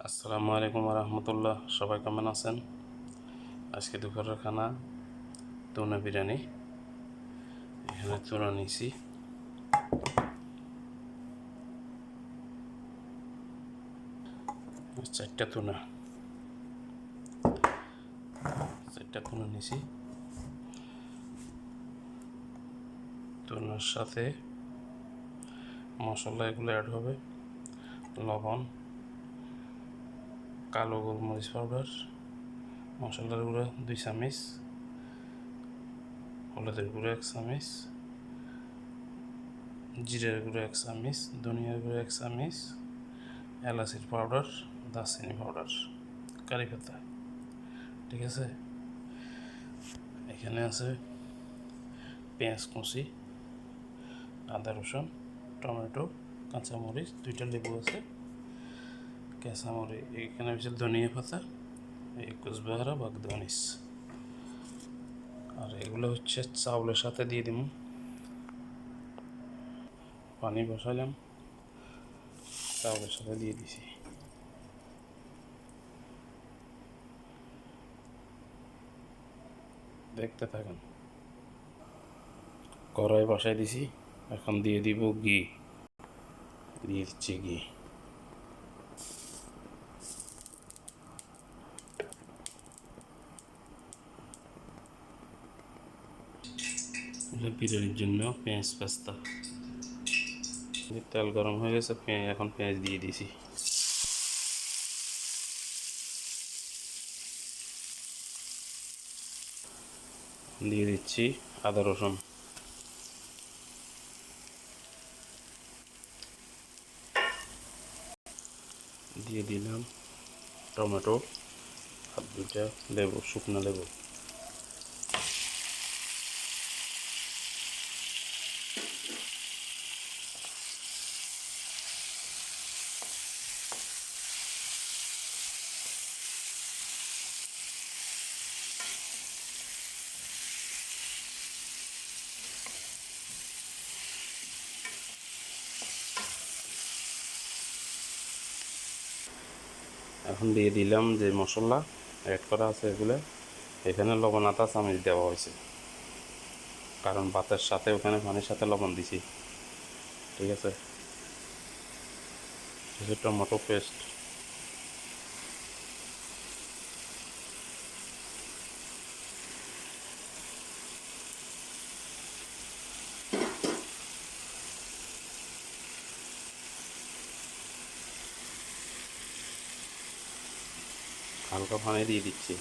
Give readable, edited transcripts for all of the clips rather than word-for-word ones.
আসসালামু আলাইকুম রহমতুল্লাহ। সবাই কেমন আছেন? আজকে দুপুরের খানা টুনা বিরিয়ানি। এখানে টুনা নিছি, চারটা টুনা নিছি। টুনার সাথে মশলা এগুলো অ্যাড হবে: লবণ, কালো গোলমরিচ পাউডার, মশলার গুঁড়ো 2 চামচ, হলুদের গুঁড়ো 1 চামচ, জিরার গুঁড়ো 1 চামচ, ধনিয়ার গুঁড়ো 1 চামচ, এলাচির পাউডার, দারচিনি পাউডার, কারি পাতা। ঠিক আছে, এখানে আছে পেঁয়াজ কুচি, আদা রসুন, টমেটো, কাঁচামরিচ, 2টা লেবু আছে, কাঁচামরিচ। এখানে হচ্ছে ধনিয়া পাতা, এই কুচবাহারা বাগদানিস। আর এগুলো হচ্ছে চাউলের সাথে দিয়ে দিব। পানি বসালাম, চাউলের সাথে দিয়ে দিছি। দেখতে থাকেন। কড়াই বসাই দিছি, এখন দিয়ে দিব ঘি। দিয়ে দিচ্ছি ঘি। বিরিয়ানির জন্য পেঁয়াজ পেস্তা। তেল গরম হয়ে গেছে, এখন পেঁয়াজ দিয়ে দিছি। দিয়ে দিচ্ছি আদা রসুন। দিয়ে দিলাম টমেটো আর 2টা লেবু, শুকনো লেবু। এখন দিয়ে দিলাম যে মশলা অ্যাড করা আছে এগুলো। এখানে লবণ আধা চামচ দেওয়া হয়েছে, কারণ ভাতের সাথে ওখানে পানির সাথে লবণ দিছি। ঠিক আছে, টমেটো পেস্ট। হালকা পানি দিয়ে দিচ্ছি।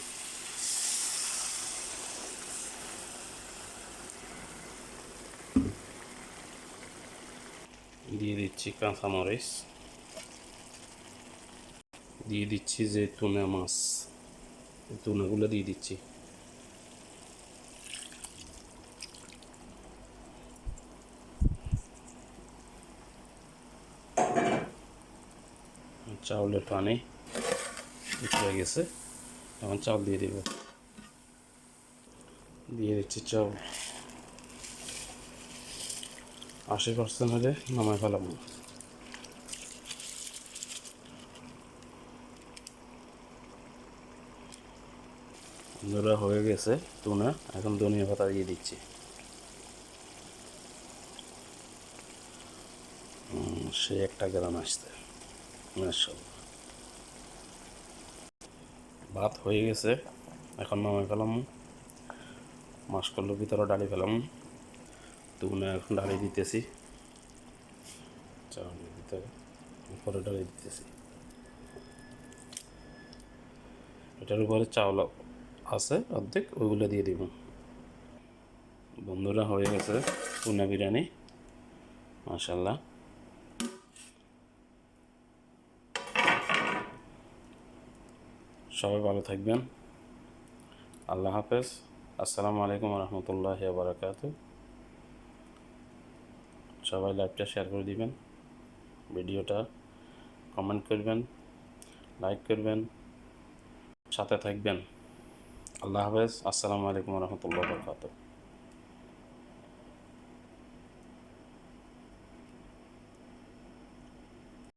দিয়ে দিচ্ছি কাঁচামরিচ। দিয়ে দিচ্ছি যে টুনা মাছ, টুনাগুলো দিয়ে দিচ্ছি। চাউলের পানি উঠে গেছে, এখন চাউল দিয়ে দিব। দিয়ে দিচ্ছি চাউল। 80% হলে নামাই ফেলাবো। ধরা হয়ে গেছে টুনা, এখন ধনিয়া পাতা দিয়ে দিচ্ছি। সে একটা গ্রাম আসতে। মাশাআল্লাহ, ভাত হয়ে গেছে, এখন নামাই ফেলাম। মাসকলার ভিতরে ডালি ফেলাম। টুনা এখন ডালি দিতেছি চাউলের ভিতরে, উপরে ডালি দিতেছি। এটার উপরে চাউল আছে অর্ধেক, ওইগুলো দিয়ে দিব। বন্ধুরা, হয়ে গেছে টুনা বিরিয়ানি। মাশাআল্লাহ। সবাই ভালো থাকবেন। আল্লাহ হাফেজ। আসসালামু আলাইকুম রহমতুল্লাহি ওয়া বারাকাতুহু। সবাই লাইভটা শেয়ার করে দিবেন, ভিডিওটা কমেন্ট করবেন, লাইক করবেন, সাথে থাকবেন। আল্লাহ হাফেজ। আসসালামু আলাইকুম রহমতুল্লাহি ওয়া বারাকাতুহু।